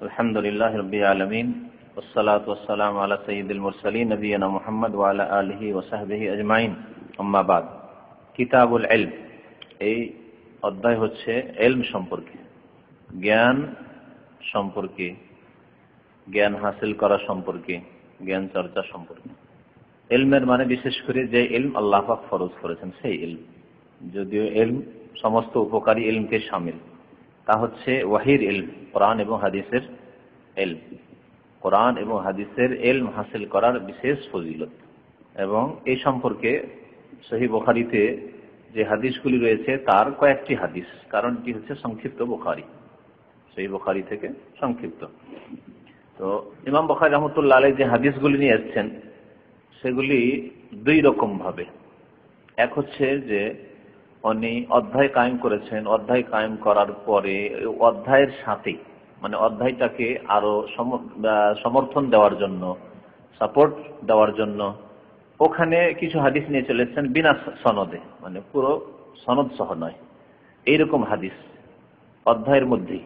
আলহামদুলিল্লাহ রাব্বিল আলামিন ওয়াসসালাতু ওয়াসসালামু আলা সাইয়্যিদিল মুরসালিন নবিয়িনা মুহাম্মদ ওয়া আলা আলিহি ওয়া সাহবিহি আজমাইন। আম্মা বাদ। কিতাবুল ইলম, এই অধ্যায় হচ্ছে ইলম সম্পর্কে, জ্ঞান সম্পর্কে, জ্ঞান হাসিল করা সম্পর্কে, জ্ঞান চর্চা সম্পর্কে। ইলমের মানে বিশেষ করে যে ইলম আল্লাহ পাক ফরজ করেছেন সেই ইলম, যদিও ইলম সমস্ত উপকারী ইলমকে শামিল। তা হচ্ছে ওয়াহির ইলম, কোরআন এবং হাদিসের ইলম। কোরআন এবং হাদিসের ইলম হাসিল করার বিশেষ ফজিলত, এবং এই সম্পর্কে সহিহ বুখারীতে যে হাদিসগুলি রয়েছে তার কয়েকটি হাদিস, কারণ এটি হচ্ছে সংক্ষিপ্ত বুখারী, সহিহ বুখারী থেকে সংক্ষিপ্ত। তো ইমাম বুখারী রাহমাতুল্লাহ আলাইহি যে হাদিসগুলি নিয়ে এসেছেন সেগুলি দুই রকম ভাবে। এক হচ্ছে যে উনি অধ্যায় কায়েম করেছেন, অধ্যায় কায়েম করার পরে অধ্যায়ের সাথে মানে অধ্যায়টাকে আরো সমর্থন দেওয়ার জন্য, সাপোর্ট দেওয়ার জন্য ওখানে কিছু হাদিস নিয়ে চলেছেন বিনা সনদে, মানে পুরো সনদ সহ নয়, এইরকম হাদিস অধ্যায়ের মধ্যেই।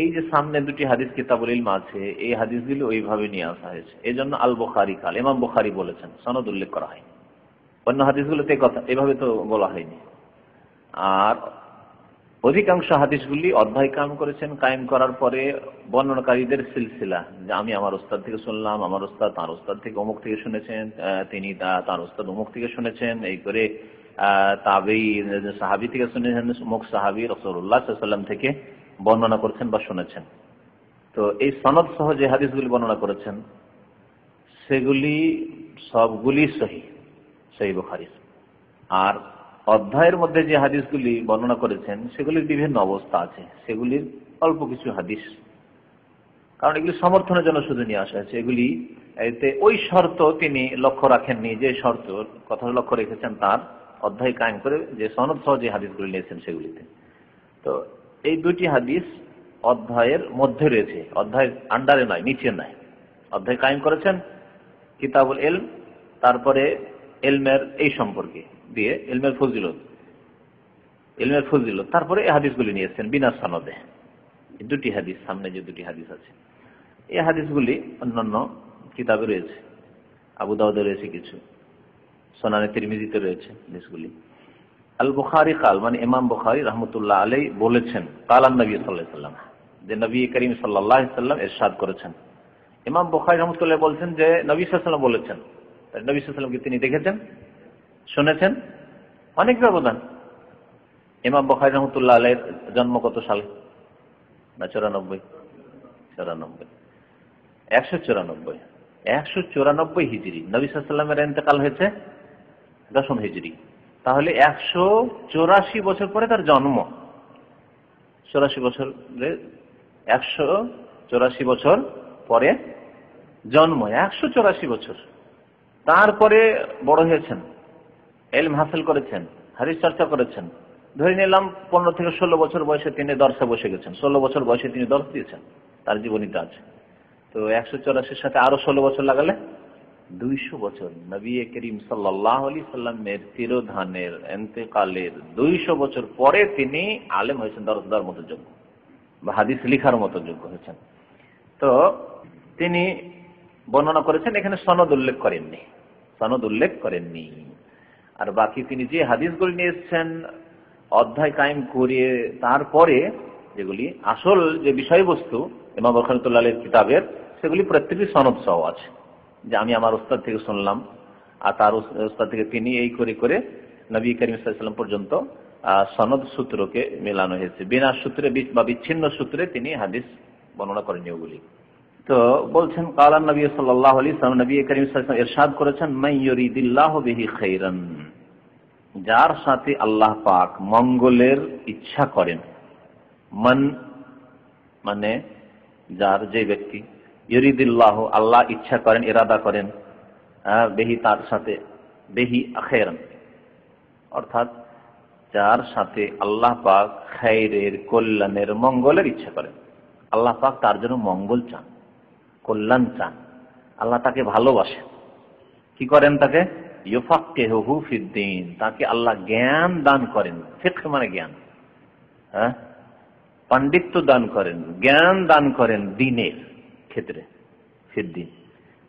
এই যে সামনে দুটি হাদিস কিতাবুল ইলম আছে, এই হাদিসগুলি ওইভাবে নিয়ে আসা হয়েছে। এই জন্য আল বুখারী কাল, ইমাম বুখারী বলেছেন, সনদ উল্লেখ করা হয়নি। অন্য হাদিসগুলোতে কথা এভাবে তো বলা হয়নি। আর অধিকাংশ হাদিসগুলি অধ্যায় কায়েম করেছেন, কায়েম করার পরে বর্ণনাকারীদের সিলসিলা, যে আমি আমার উস্তাদ থেকে শুনলাম, আমার উস্তাদ তার উস্তাদ থেকে অমুক থেকে শুনেছেন, তিনি তার উস্তাদ অমুক থেকে শুনেছেন, এই করে তাবেঈ সাহাবী থেকে শুনেছেন, অমুক সাহাবী রাসূলুল্লাহ সাল্লাল্লাহু আলাইহি ওয়াসাল্লাম থেকে বর্ণনা করেছেন বা শুনেছেন। তো এই সনদ সহ যে হাদিসগুলি বর্ণনা করেছেন সেগুলি সবগুলি সহিহ বুখারী। আর অধ্যায়ের মধ্যে যে হাদিসগুলি বর্ণনা করেছেন সেগুলির বিভিন্ন অবস্থা আছে, সেগুলির অল্প কিছু হাদিস, কারণ এগুলি সমর্থনের জন্য শুধু নিয়ে আসা হয়েছে। এগুলি এতে ওই শর্ত তিনি লক্ষ্য রাখেননি, যে শর্ত কথা লক্ষ্য রেখেছেন তার অধ্যায় কায়েম করে যে সনদ সহ যে হাদিসগুলি নিয়েছেন সেগুলিতে। তো এই দুটি হাদিস অধ্যায়ের মধ্যে রয়েছে, অধ্যায়ের আন্ডারে নয়, নিচে নয়। অধ্যায় কায়েম করেছেন কিতাবুল ইলম, তারপরে ইলমের এই সম্পর্কে দিয়ে ইলমের ফজিলত, তারপরে এই হাদিসগুলি নিয়েছেন বিনা সনদে। দুটি হাদিস, সামনে যে দুটি হাদিস আছে, এই হাদিসগুলি অন্যান্য কিতাবে রয়েছে, আবু দাউদে রয়েছে, কিছু সুনানে তিরমিজিতে রয়েছে হাদিসগুলি। আল বুখারী কাল মানে ইমাম বুখারী রাহমাতুল্লাহ আলাইহি বলেছেন, কালান নবী সাল্লাল্লাহু আলাইহি ওয়াসাল্লাম, যে নবী করিম সাল্লাল্লাহু আলাইহি ওয়াসাল্লাম ইরশাদ করেছেন। ইমাম বুখারী রাহমাতুল্লাহ বলছেন যে নবী সাল্লাল্লাহু আলাইহি ওয়াসাল্লাম বলেছেন। নবী সাল্লাল্লাহু আলাইহি ওয়াসাল্লামকে তিনি দেখেছেন, শুনেছেন, অনেক ব্যবধান। ইমাম বুখারী রাহমাতুল্লাহ আলাইহির জন্ম কত সালে? না 94? 194 হিজরি। নবী সাল্লাল্লাহু আলাইহি ওয়াসাল্লামের ইন্তেকাল হয়েছে 10 হিজরি। তাহলে 184 বছর পরে তার জন্ম। 84 বছর পরে জন্ম, 184 বছর। তারপরে বড় হয়েছেন, ইলম হাসিল করেছেন, হাদিস চর্চা করেছেন। ধরে নিলাম 15 থেকে 16 বছর বয়সে তিনি দর্শে বসে গেছেন, 16 বছর বয়সে তিনি দর্শ দিয়েছেন, তার জীবনীটা আছে। তো 184 সাথে আরো 16 বছর লাগালে 200 বছর। নবী করিম সাল্লাল্লাহু আলাইহি সাল্লামের তিরোধানের, ইন্তেকালের 200 বছর পরে তিনি আলেম হয়েছেন, দরস দেওয়ার মতো যোগ্য বা হাদিস লেখার মতো যোগ্য হয়েছেন। তো তিনি বর্ণনা করেছেন, এখানে সনদ উল্লেখ করেননি। আর বাকি তিনি যে হাদিসগুলি নিয়ে এসেছেন অধ্যায় কায়েম করিয়ে, তারপরে যেগুলি আসল যে বিষয়বস্তু ইমাম বুখারী রাহমাতুল্লাহ আলাইহির কিতাবের, সেগুলি প্রত্যেকটি সনদ সহ আছে, যে আমি আমার উস্তাদ থেকে শুনলাম, আর তার উস্তাদ থেকে তিনি, এই করে করে নবী করিম সাল্লাল্লাহু আলাইহি ওয়াসাল্লাম পর্যন্ত সনদ সূত্রকে মেলানো হয়েছে। বিনা সূত্রে বা বিচ্ছিন্ন সূত্রে তিনি হাদিস বর্ণনা করেননি ওগুলি। তো বলছেন কালান নবী সাল্লাল্লাহু আলাইহি ওয়াসাল্লাম, নবী করিম সাল্লাল্লাহু আলাইহি ওয়াসাল্লাম ইরশাদ করেছেন, মান ইউরিদিল্লাহু বিহি খাইরান, যার সাথে আল্লাহ পাক মঙ্গলের ইচ্ছা করেন। মান মানে যার, যে ব্যক্তি, ইউরিদিল্লাহু আল্লাহ ইচ্ছা করেন, ইরাদা করেন, বিহি তার সাথে, বিহি খাইরান অর্থাৎ যার সাথে আল্লাহ পাক খায়রের, কল্যাণের, মঙ্গলের ইচ্ছা করেন। আল্লাহ পাক তার জন্য মঙ্গল চান, কল্যাণ চান, আল্লাহ তাকে ভালোবাসেন। কি করেন? তাকে ইউফাক্কিহুহু ফিদ্দীন, তাকে আল্লাহ জ্ঞান দান করেন। ফিকহ মানে জ্ঞান, পাণ্ডিত্য দান করেন, জ্ঞান দান করেন দ্বীনের ক্ষেত্রে, ফিদ্দিন,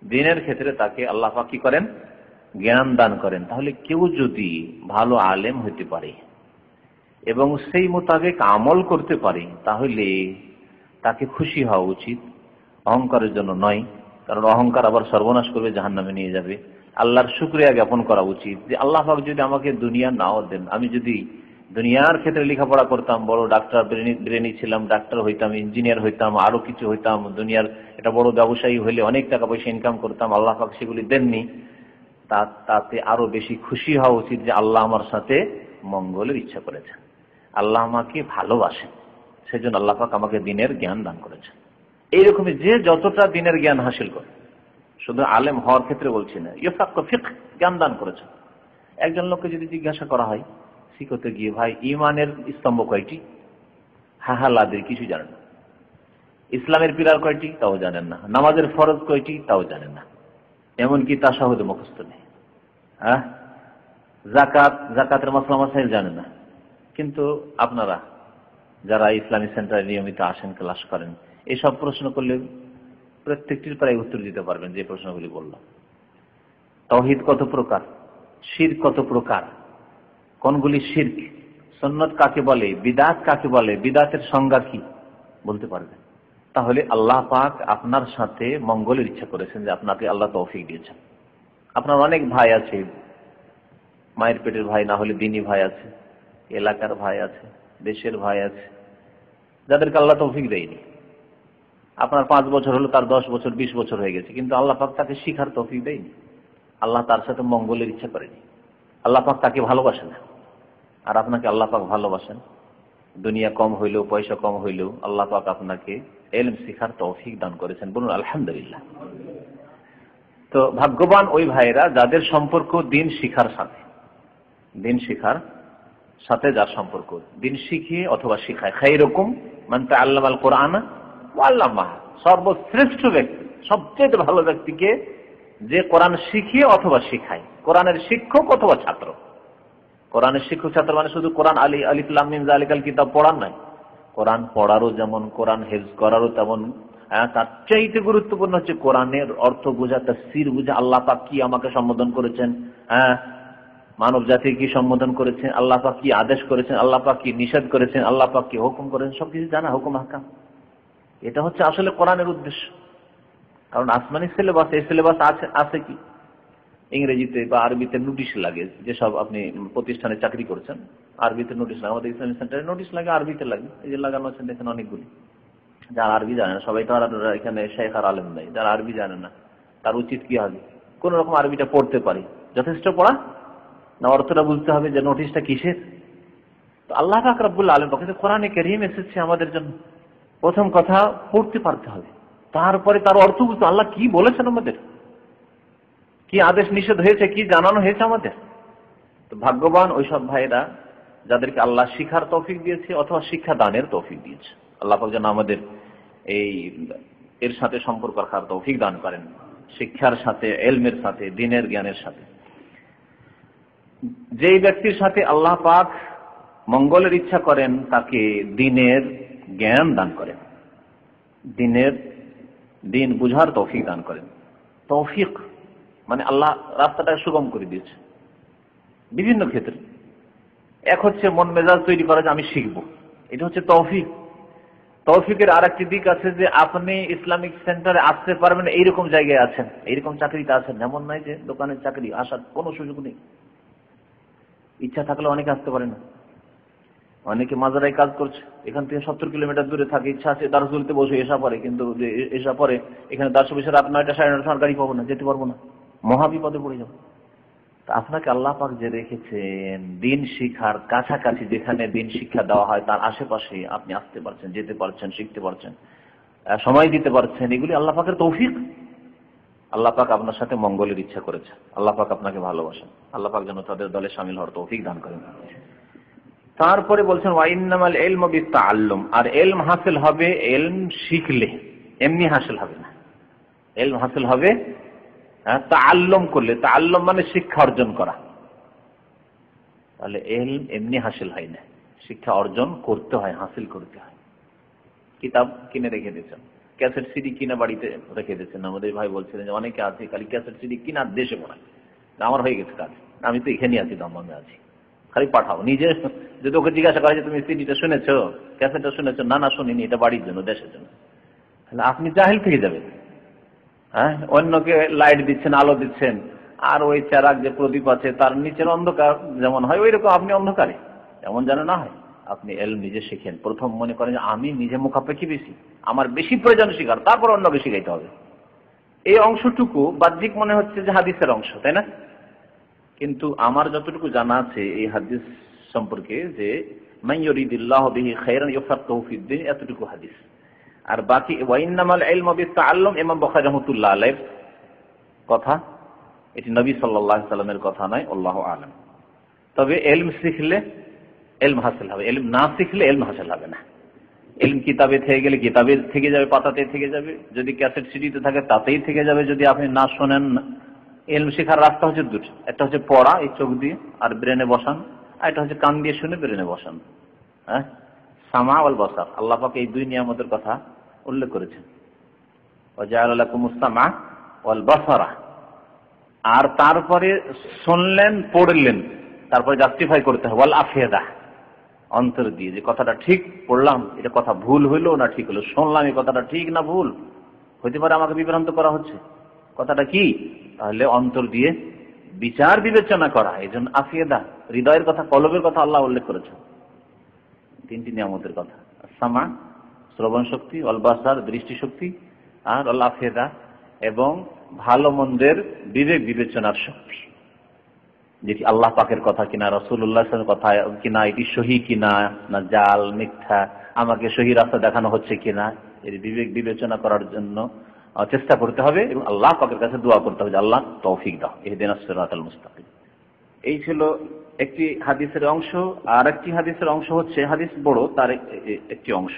দ্বীনের ক্ষেত্রে তাকে আল্লাহ পাক কি করেন? জ্ঞান দান করেন। তাহলে কেউ যদি ভালো আলেম হইতে পারে এবং সেই মোতাবেক আমল করতে পারে, তাহলে তাকে খুশি হওয়া উচিত, অহংকারের জন্য নয়। কারণ অহংকার আবার সর্বনাশ করবে, জাহান্নামে নিয়ে যাবে। আল্লাহর শুকরিয়া জ্ঞাপন করা উচিত যে আল্লাহ পাক যদি আমাকে দুনিয়া নাও দেন, আমি যদি দুনিয়ার ক্ষেত্রে লেখাপড়া করতাম, বড় ডাক্তার ব্রেনি ছিলাম, ডাক্তার হইতাম, ইঞ্জিনিয়ার হইতাম, আরো কিছু হইতাম, দুনিয়ার এটা বড় ব্যবসায়ী হইলে অনেক টাকা পয়সা ইনকাম করতাম, আল্লাহ পাক সেগুলি দেননি, তাতে আরো বেশি খুশি হওয়া উচিত যে আল্লাহ আমার সাথে মঙ্গলের ইচ্ছা করেছেন, আল্লাহ আমাকে ভালোবাসেন, সেজন্য আল্লাহ পাক আমাকে দ্বীনের জ্ঞান দান করেছেন। এইরকমই যে যতটা দ্বীনের জ্ঞান হাসিল করে, শুধু আলেম হওয়ার ক্ষেত্রে বলছি না, ইফাক্ক ফিকহ জ্ঞান দান করেছেন। একজন লোককে যদি জিজ্ঞাসা করা হয় শিখতে গিয়ে, ভাই ইমানের স্তম্ভ কয়টি? হাহালাদের কিছু জানেন না। ইসলামের পিলার কয়টি? তাও জানেন না। নামাজের ফরজ কয়টি? তাও জানেন না। এমনকি তাশাহুদ মুখস্থ নেই। জাকাতের মাসলা মাসাইল জানেন না। কিন্তু আপনারা যারা ইসলামিক সেন্টারে নিয়মিত আসেন, ক্লাস করেন, এসব প্রশ্ন করলে প্রত্যেকটির প্রায় উত্তর দিতে পারবেন যে প্রশ্নগুলি বললাম। তাওহীদ কত প্রকার, শিরক কত প্রকার, কোনগুলি শিরক, সুন্নাত কাকে বলে, বিদআত কাকে বলে, বিদআতের সংজ্ঞা কি বলতে পারবেন। তাহলে আল্লাহ পাক আপনার সাথে মঙ্গলের ইচ্ছা করেছেন, যে আপনাকে আল্লাহ তৌফিক দিয়েছেন। আপনার অনেক ভাই আছে, মায়ের পেটের ভাই না হলে দিনী ভাই আছে, এলাকার ভাই আছে, দেশের ভাই আছে, যাদেরকে আল্লাহ তৌফিক দেয়নি। আপনার 5 বছর হলো, তার 10 বছর 20 বছর হয়ে গেছে, কিন্তু আল্লাহ পাক তাকে শিখার তৌফিক দেয়নি। আল্লাহ তার সাথে মঙ্গলের ইচ্ছা করেনি। আল্লাহ পাক তাকে ভালোবাসেন না, আর আপনাকে আল্লাহ পাক ভালোবাসেন। দুনিয়া কম হইলেও, পয়সা কম হইলেও আল্লাহ পাক আপনাকে ইলম শিখার তৌফিক দান করেছেন। বলুন আলহামদুলিল্লাহ। তো ভাগ্যবান ওই ভাইরা যাদের সম্পর্ক দিন শিখার সাথে, দিন শিখার সাথে যার সম্পর্ক, দিন শিখিয়ে অথবা শিখায়। খায়রুকুম মান তাআল্লামাল কুরআন ওয়া আল্লামাহু, সর্বশ্রেষ্ঠ ব্যক্তি, সবচেয়ে ভালো ব্যক্তিকে যে কোরআন শিখিয়ে অথবা শিখায়, কোরআনের শিক্ষক অথবা ছাত্র। কোরআনের শিক্ষক ছাত্র মানে শুধু কোরআন আলিফ লাম মিম যালিকাল কিতাব পড়ার নয়, কোরআন পড়ারও যেমন, কোরআন হেফজ করারও তেমন। তার চাইতে গুরুত্বপূর্ণ হচ্ছে কোরআনের অর্থ বোঝা, তাফসীর বোঝা, আল্লাহ পাক কি আমাকে সম্বোধন করেছেন, মানব জাতি কি সম্বোধন করেছেন, আল্লাহ পাক কি আদেশ করেছেন, আল্লাহ পাক কি নিষেধ করেছেন, আল্লাহ পাক কি হুকুম করেছেন, সবকিছু জানা, হুকুম আহকাম। এটা হচ্ছে আসলে কোরআনের উদ্দেশ্য। কারণ আসমানি সিলেবাস, এই সিলেবাস আছে কি ইংরেজিতে বা আরবিতে নোটিশ লাগে, যেসব আপনি প্রতিষ্ঠানে চাকরি করছেন আরবিতে নোটিশ লাগে, আমাদের ইসলামিক সেন্টারে নোটিশ লাগে, আরবিতে লাগে। এই যে লাগানো আছে দেখেন অনেকগুলি। যারা আরবি জানে না, সবাই তো আর এখানে শেখ আর আলেম নাই, যারা আরবি জানে না তার উচিত কি হবে, কোন রকম আরবিটা পড়তে পারি, যথেষ্ট পড়া না, অর্থটা বুঝতে হবে যে নোটিশটা কিসের। তো আল্লাহ পাক রব্বুল আলামিন বলেন কোরআনে কারীম এসেছে আমাদের জন্য, প্রথম কথা পড়তে পারতে হবে, তারপরে তার অর্থ বুঝতে, আল্লাহ কি বলেছেন আমাদের, কি আদেশ নিষেধ হয়েছে, কি জানানো হয়েছে আমাদের। তো ভাগ্যবান ওইসব ভাইরা যাদেরকে আল্লাহ শিখার তৌফিক দিয়েছে অথবা শিক্ষা দানের তৌফিক দিয়েছে। আল্লাহ পাক যেন আমাদের এর সাথে সম্পর্ক রাখার তৌফিক দান করেন, শিক্ষার সাথে, ইলমের সাথে, দ্বীনের জ্ঞানের সাথে। যেই ব্যক্তির সাথে আল্লাহ পাক মঙ্গলের ইচ্ছা করেন তাকে দ্বীনের জ্ঞান দান করেন, দ্বীন বুঝার তৌফিক দান করেন। তৌফিক মানে আল্লাহ রাস্তাটা সুগম করে দিয়েছে বিভিন্ন ক্ষেত্রে। এক হচ্ছে মন মেজাজ তৈরি করা যে আমি শিখবো, এটা হচ্ছে তৌফিক। তৌফিকের আর একটি দিক আছে যে আপনি ইসলামিক সেন্টারে আসতে পারবেন, এইরকম জায়গায় আছেন, এইরকম চাকরিতে আছেন, এমন নয় যে দোকানের চাকরি আসার কোনো সুযোগ নেই। ইচ্ছা থাকলে অনেকে আসতে পারে না, অনেকে মাজারায় কাজ করছে, এখান থেকে 70 কিলোমিটার দূরে থাকে, ইচ্ছা আছে দারুসুলতে বসে এসা পরে, কিন্তু এসা পরে এখানে দারুস বসে রাত 9টা 9:30 গাড়ি পাবো না, যেতে পারবো না, মহাবিপদে পড়ে যাবো। আপনাকে আল্লাহ পাক যে রেখেছেন দ্বীন শিক্ষার কাছাকাছি, যেখানে দ্বীন শিক্ষা দেওয়া হয় তার আশেপাশে আপনি আসতে পারছেন, যেতে পারছেন, শিখতে পারছেন, সময় দিতে পারছেন, এগুলি আল্লাহ পাকের তৌফিক। আল্লাহ পাক আপনার সাথে মঙ্গলের ইচ্ছা করেছে, আল্লাহ পাক আপনাকে ভালোবাসেন, আল্লাহ পাক যেন তাদের দলে শামিল হওয়ার তৌফিক দান করেন। তারপরে বলছেন ওয়া ইন্নামাল ইলমু বিত্তাআল্লুম, আর ইলম হাসিল হবে ইলম শিখলে, এমনি হাসিল হবে না। ইলম হাসিল হবে তাআল্লুম করলে, তাআল্লুম মানে শিক্ষা অর্জন করা। তাহলে ইলম এমনি হাসিল হয় না, শিক্ষা অর্জন করতে হয়, হাসিল করতে হয়। কিতাব কিনে রেখে দিয়েছেন, ক্যাসেট সিডি কিনে বাড়িতে রেখে দিয়েছেন। আমাদের ভাই বলছিলেন যে অনেকে আছে খালি ক্যাসেট সিডি কিনার দেশে পড়ায়, আমার হয়ে গেছে কাজ, আমি তো এখানেই আছি, দমদমে আছি, খালি পাঠাও। নিজে যদি ওকে জিজ্ঞাসা করে যে তুমি সিডিটা শুনেছো, ক্যাসেটটা শুনেছো, না না শুনিনি, এটা বাড়ির জন্য, দেশের জন্য, তাহলে আপনি জাহিল থেকে যাবেন। হ্যাঁ, অন্যকে লাইট দিচ্ছেন, আলো দিচ্ছেন, আর ওই চারাক যে প্রদীপ আছে তার নিচের অন্ধকার যেমন হয় ওই রকম আপনি অন্ধকারে, এমন যেন না হয়। আপনি এলম নিজে শিখেন। প্রথম মনে করেন যে আমি নিজে মুখাপেক্ষি বেশি, আমার বেশি প্রয়োজন শিখার, তারপর অন্যকে শিখাইতে হবে। এই অংশটুকু বাহ্যিক মনে হচ্ছে যে হাদিসের অংশ, তাই না? কিন্তু আমার যতটুকু জানা আছে এই হাদিস সম্পর্কে যে মান ইউরিদিল্লাহু বিহি খায়রান ইউফাক্কিহু ফিদ্দীন, এতটুকু হাদিস। আর বাকি ওয়াইন্নামাল ইলমু বিত্তাআল্লুম, ইমাম বুখারী রাহমাতুল্লাহ আলাইহির কথা, এটি নবী সাল্লাল্লাহু আলাইহি সাল্লামের কথা নয়, আল্লাহু আ'লাম। তবে ইলম শিখলে ইলম হাসিল হবে, ইলম না শিখলে ইলম হাসিল হবে না। ইলম কিতাবে থেকে গেলে কিতাবে থেকে যাবে, পাতাতে থেকে যাবে, যদি ক্যাসেট সিডিতে থাকে তাতেই থেকে যাবে, যদি আপনি না শোনেন। ইলম শেখার রাস্তা হচ্ছে দুটো, একটা হচ্ছে পড়া এই চোখ দিয়ে আর ব্রেনে বসান, আর একটা হচ্ছে কান দিয়ে শুনে ব্রেনে বসান। হ্যাঁ, সামা ওয়াল বসার, আল্লাহ পাক এই দুই নিয়ামতের কথা উল্লেখ করেছেন। ওয়াজআলা লাকুমুস সামা ওয়াল বসারা, আর তারপরে শুনলেন, পড়লেন, তারপরে জাস্টিফাই করতে হবে ওয়াল আফিয়াদা, অন্তর দিয়ে যে কথাটা ঠিক পড়লাম, এটা কথা ভুল হইলো না ঠিক হলো, শুনলাম এই কথাটা ঠিক না ভুল, হতে পারে আমাকে বিভ্রান্ত করা হচ্ছে, কথাটা কি, তাহলে অন্তর দিয়ে বিচার বিবেচনা করা। এই জন্য আফিয়াদা, হৃদয়ের কথা, কলবের কথা আল্লাহ উল্লেখ করেছেন। তিনটি নিয়ামতের কথা, সামা শ্রবণ শক্তি, অল বাসার দৃষ্টিশক্তি, আর অল আফিয়াদা এবং ভালো মন্দের বিবেক বিবেচনার শক্তি, যেটি আল্লাহ পাকের কথা কিনা, রাসূলুল্লাহ সাল্লাল্লাহু আলাইহি ওয়াসাল্লামের কথা কিনা, এটি সহি কিনা না জাল মিথ্যা, আমাকে সহি রাস্তা দেখানো হচ্ছে কিনা, এর বিবেক বিবেচনা করার জন্য চেষ্টা করতে হবে এবং আল্লাহ পাকের কাছে দোয়া করতে হবে যে আল্লাহ তৌফিক দাও, ইহদিনাস সিরাতাল মুস্তাকিম। এই ছিল একটি হাদিসের অংশ। আর একটি হাদিসের অংশ হচ্ছে, হাদিস বড়, তার একটি অংশ।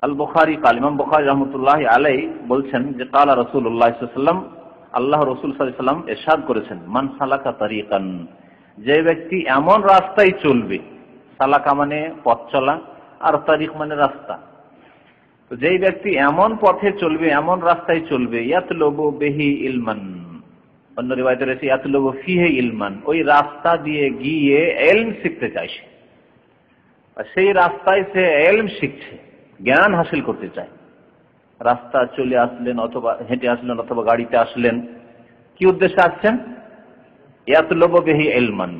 আল বুখারী, ইমাম বুখারী রাহমাতুল্লাহি আলাইহি বলছেন যে কালা রাসূলুল্লাহ সাল্লাল্লাহু আলাইহি ওয়াসাল্লাম, আল্লাহ রাসূল সাল্লাল্লাহু আলাইহি ওয়াসাল্লাম ইরশাদ করেছেন, মান সালাকা তারিকান, যে ব্যক্তি এমন রাস্তায় চলবে, সালাকা মানে পথ চলা, আর তারিক মানে রাস্তা, তো যেই ব্যক্তি এমন পথে চলবে, এমন রাস্তায় চলবে, ইয়াতলুবু বিহি ইলমান, অন্য রিওয়ায়েতে রয়েছে ইয়াতলুবু ফিহি ইলমান, ওই রাস্তা দিয়ে গিয়ে ইলম শিখতে চাইছে, সেই রাস্তায় সে ইলম শিখছে, জ্ঞান হাসিল করতে চায়। রাস্তা চলে আসলেন অথবা হেঁটে আসলেন অথবা গাড়িতে আসলেন, কি উদ্দেশ্যে আসছেন? ইয়াতলুবু বিহি ইলমান,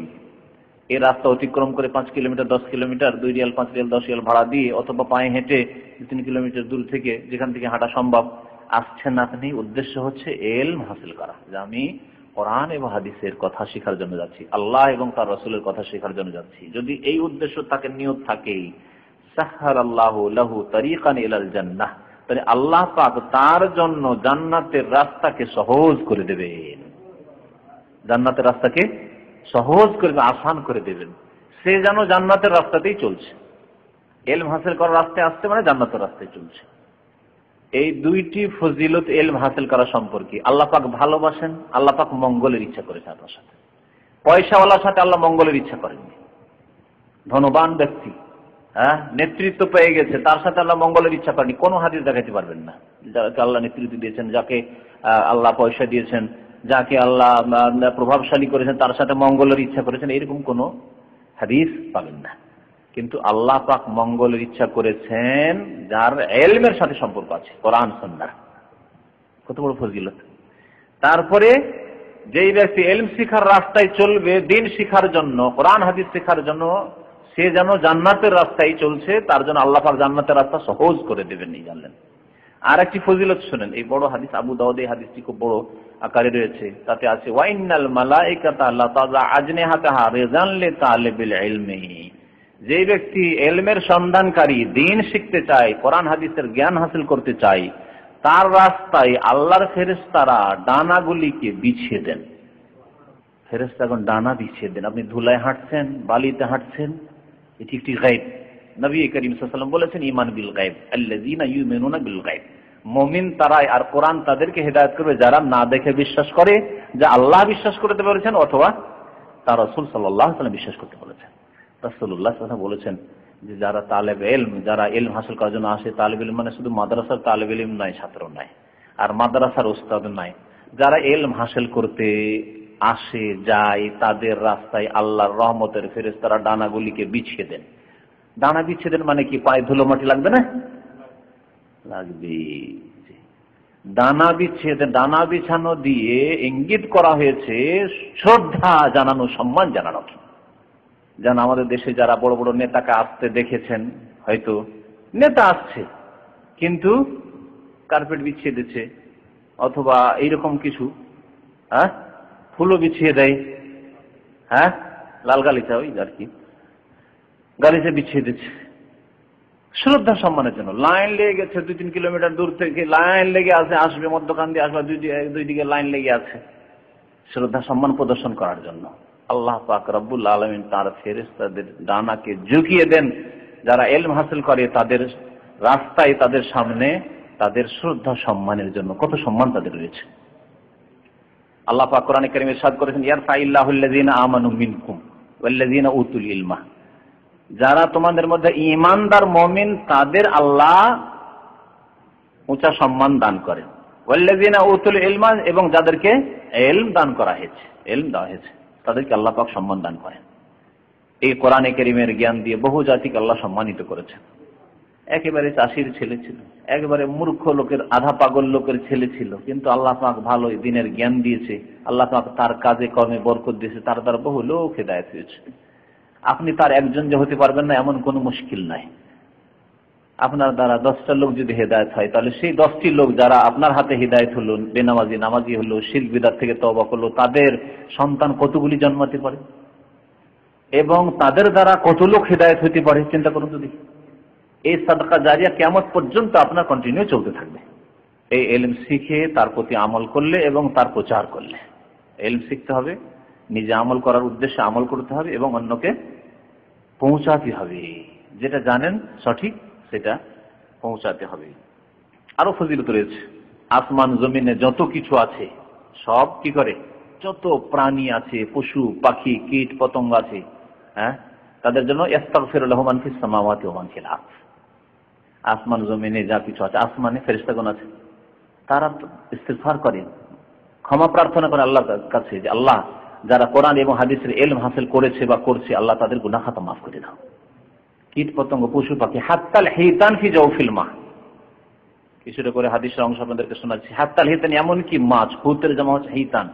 এই রাস্তা অতিক্রম করে 5 kilometre 10 kilometre 2 Real 5 Real 10 Real ভাড়া দিয়ে অথবা পায়ে হেঁটে 3 কিলোমিটার দূর থেকে, যেখান থেকে হাঁটা সম্ভব, আসছেন আপনি, উদ্দেশ্য হচ্ছে ইলম হাসিল করা, যে আমি কোরআন এবং হাদিসের কথা শেখার জন্য যাচ্ছি, আল্লাহ এবং তার রাসূলের কথা শেখার জন্য যাচ্ছি। যদি এই উদ্দেশ্য তাকে, নিয়ত থাকে, সাহহারাল্লাহু লাহু তারিকান ইলাল জান্নাহ, তাহলে আল্লাহ পাক তার জন্য জান্নাতের রাস্তাকে সহজ করে দেবেন, জান্নাতের রাস্তাকে সহজ করবে, আসান করে দেবেন। সে যেন জান্নাতের রাস্তাতেই চলছে, ইলম হাসিল করার রাস্তায় আসছে মানে জান্নাতের রাস্তায় চলছে। এই দুইটি ফজিলত ইলম হাসিল করা সম্পর্কে আল্লাহ পাক ভালোবাসেন, আল্লাহ পাক মঙ্গলের ইচ্ছা করেছেন আপনার সাথে। পয়সাওয়ালার সাথে আল্লাহ মঙ্গলের ইচ্ছা করেননি। ধনবান ব্যক্তি, নেতৃত্ব পেয়ে গেছে, তার সাথে আল্লাহ মঙ্গলের ইচ্ছা করেনি, কোনো হাদিস দেখাতে পারবেন না। যাকে আল্লাহ নেতৃত্ব দিয়েছেন, যাকে আল্লাহ পয়সা দিয়েছেন, যাকে আল্লাহ প্রভাবশালী করেছেন, তার সাথে মঙ্গলের ইচ্ছা করেছেন, এরকম কোন হাদিস পাবেন না। কিন্তু আল্লাহ পাক মঙ্গলের ইচ্ছা করেছেন যার ইলমের সাথে সম্পর্ক আছে, কোরআন সুন্নাহ, কত বড় ফজিলত। তারপরে যেই ব্যক্তি ইলম শিখার রাস্তায় চলবে, দ্বীন শিখার জন্য, কোরআন হাদিস শিখার জন্য, সে যেন জান্নাতের রাস্তায় চলছে, তার জন্য আল্লাহ পাক জান্নাতের রাস্তা সহজ করে দেবেন, এই জানলেন। আর একটি ফজিলত শুনেন, এই বড় হাদিস, আবু দাউদ এই হাদিসটি খুব বড় আকারে রয়েছে, তাতে আছে ওয়াইনাল মালাইকাতা লা তাযা আজনিহাতাহা রিজান লিতালিবিল ইলমি, যে ব্যক্তি ইলমের সন্ধানকারী, দ্বীন শিখতে চায়, কোরআন হাদিসের জ্ঞান হাসিল করতে চায়, তার রাস্তায় আল্লাহর ফেরেশতারা ডানাগুলিকে বিছিয়ে দেন। ফেরেশতাগণ ডানা বিছিয়ে দেন। আপনি ধুলায় হাঁটছেন, বালিতে হাঁটছেন, এটি একটি গায়ব। নবী করিম সাল্লাল্লাহু আলাইহি ওয়াসাল্লাম বলেছেন, ঈমান বিল গায়ব, আল্লাযীনা ইউমিনুনা বিল গায়ব, মুমিন তারাই, আর কোরআন তাদেরকে হেদায়েত করবে যারা না দেখে বিশ্বাস করে, যা আল্লাহ বিশ্বাস করতে বলেছেন অথবা তার রাসূল সাল্লাল্লাহু আলাইহি ওয়াসাল্লাম বিশ্বাস করতে বলেছেন। রাসূলুল্লাহ সাল্লাল্লাহু আলাইহি ওয়াসাল্লাম বলেছেন যে যারা তালেব ইলম, যারা ইলম হাসিল করার জন্য আসে, তালেব ইলম মানে শুধু মাদ্রাসার তালেব ইলম নয়, ছাত্র নয়, আর মাদ্রাসার উস্তাদ নয়, যারা ইলম হাসিল করতে আসে যায়, তাদের রাস্তায় আল্লাহর রহমতের ফেরেশতারা ডানাগুলিকে বিছিয়ে দেন। ডানা বিছিয়ে দেন মানে কি? পায়ে ধুলো মাটি লাগবে না? লাগবে। ডানা বিছিয়ে দেন, ডানা বিছানো দিয়ে ইঙ্গিত করা হয়েছে শ্রদ্ধা জানানো, সম্মান জানানো। যেন আমাদের দেশে যারা বড় বড় নেতাকে আসতে দেখেছেন, হয়তো নেতা আসছে কিন্তু কার্পেট বিছিয়ে দিচ্ছে, অথবা এইরকম কিছু, ফুলও বিছিয়ে দেয়, লাল গালিচা, ওই আর কি গালিচা বিছিয়ে দিচ্ছে শ্রদ্ধা সম্মানের জন্য। লাইন লেগে গেছে, 2-3 কিলোমিটার দূর থেকে লাইন লেগে আছে, আসবে মধ্যখান দিয়ে আসবে, দুই দিকে লাইন লেগে আছে শ্রদ্ধা সম্মান প্রদর্শন করার জন্য। আল্লাহ পাক রব্বুল আলামিন তার ফেরেশতাদের ডানাকে ঝুঁকিয়ে দেন, যারা ইলম হাসিল করে তাদের রাস্তায়, তাদের সামনে, তাদের শ্রদ্ধা সম্মানের জন্য। কত সম্মান তাদের রয়েছে। আল্লাহ পাক কোরআনে কারীমে ইরশাদ করেছেন, ইয়ারফাইল্লাহুল্লাযীনা আমানু মিনকুম ওয়াল্লাযীনা উতুল ইলমা, যারা তোমাদের মধ্যে ঈমানদার মুমিন তাদের আল্লাহ উঁচা সম্মান দান করেন, ওয়াল্লাযীনা উতুল ইলমা, এবং যাদেরকে ইলম দান করা হয়েছে, ইলম দেওয়া হয়েছে, তাদেরকে আল্লাহ পাক সম্মান দান করেন। এই কোরআনে কারীমের জ্ঞান দিয়ে বহু জাতিকে আল্লাহ সম্মানিত করেছেন। একেবারে চাষির ছেলে ছিল, একেবারে মূর্খ লোকের, আধা পাগল লোকের ছেলে ছিল, কিন্তু আল্লাহ পাক ভালো দিনের জ্ঞান দিয়েছে, আল্লাহ পাক তার কাজে কর্মে বরকত দিয়েছে, তার দ্বারা বহু লোক হিদায়াত হয়েছে। আপনি তার একজন যে হতে পারবেন না এমন কোনো মুশকিল নাই। আপনার দ্বারা 10টা লোক যদি হেদায়েত হয়, তাহলে সেই 10টি লোক যারা আপনার হাতে হিদায়েত হলো, বেনামাজি নামাজি হলো, শিরক বিদআত থেকে তওবা করলো, তাদের সন্তান কতগুলি জন্মাতে পারে এবং তাদের দ্বারা কত লোক হিদায়েত হতে পারে, চিন্তা করুন তো দেখি। এই সাদকা জারিয়া কিয়ামত পর্যন্ত আপনার কন্টিনিউ চলতে থাকবে, এই ইলম শিখে তার প্রতি আমল করলে এবং তার প্রচার করলে। ইলম শিখতে হবে, নিজে আমল করার উদ্দেশ্যে আমল করতে হবে এবং অন্যকে পৌঁছাতে হবে, যেটা জানেন সঠিক সেটা পৌঁছাতে হবে। আরো ফজিলত রয়েছে, আসমান জমিনে যত কিছু আছে সব কি করে, যত প্রাণী আছে, পশু পাখি কীট পতঙ্গ আছে, তাদের জন্য ইস্তাগফিরু লাহু মান ফিস সামাওয়াতি ওয়া মান ফিল আরদ। আসমান জমিনে যা কিছু আছে, আসমানে ফেরেশতাগণ আছে, তারা ইস্তিগফার করে, ক্ষমা প্রার্থনা করে আল্লাহর কাছে যে আল্লাহ, যারা কোরআন এবং হাদিসের ইলম হাসিল করেছে বা করছে, আল্লাহ তাদের গুনাহ খাতা মাফ করে দাও। কীট পতঙ্গ পশু পাখি, হাত্তাল হিতান ফি জাওফিল মা, কিছুটা করে হাদিসের অংশ আপনাদেরকে শোনাচ্ছি। হাত্তাল হিতান, এমন কি মাছ, হুতের জমা হচ্ছে হিতান,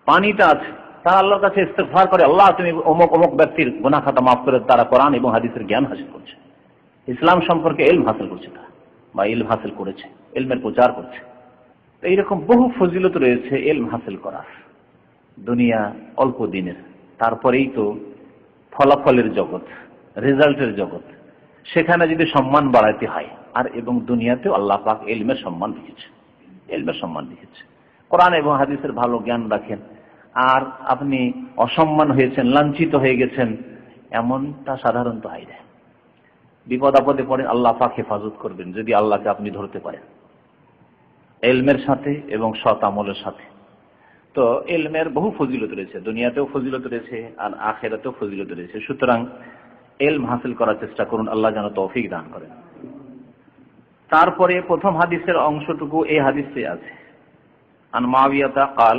পানিটা আছে, তারা আল্লাহর কাছে ইস্তিগফার করে, আল্লাহ তুমি অমুক অমুক ব্যক্তির গুনাহ খাতা মাফ করে। তারা কোরআন এবং হাদিসের জ্ঞান হাসিল করছে, ইসলাম সম্পর্কে ইলম হাসিল করছে, তারা বা ইলম হাসিল করেছে, ইলমের প্রচার করছে। তো এইরকম বহু ফজিলত রয়েছে ইলম হাসিল করার। দুনিয়া অল্প দিনের, তারপরেই তো ফলাফলের জগৎ, রেজাল্টের জগৎ, সেখানে যদি সম্মান বাড়াইতে হয়, আর এবং দুনিয়াতেও আল্লাহ পাক ইলমের সম্মান দিয়েছে, ইলমের সম্মান দিয়েছে। কোরআন এবং হাদিসের ভালো জ্ঞান রাখেন আর আপনি অসম্মান হয়েছেন, লাঞ্ছিত হয়ে গেছেন, এমনটা সাধারণত হয় না। বিপদ আপদে পড়ে আল্লাহ পাক হেফাজত করবেন যদি আল্লাহকে আপনি ধরতে পারেন ইলমের সাথে এবং সৎ আমলের সাথে। তো ইলমের বহু ফজিলত রয়েছে, দুনিয়াতেও ফজিলত রয়েছে আর আখিরাতেও ফজিলত রয়েছে। সুতরাং ইলম হাসিল করার চেষ্টা করুন, আল্লাহ যেন তৌফিক দান করেন। তারপরে প্রথম হাদিসের অংশটুকু এই হাদিসে আছে, আন মুআবিয়াতা قال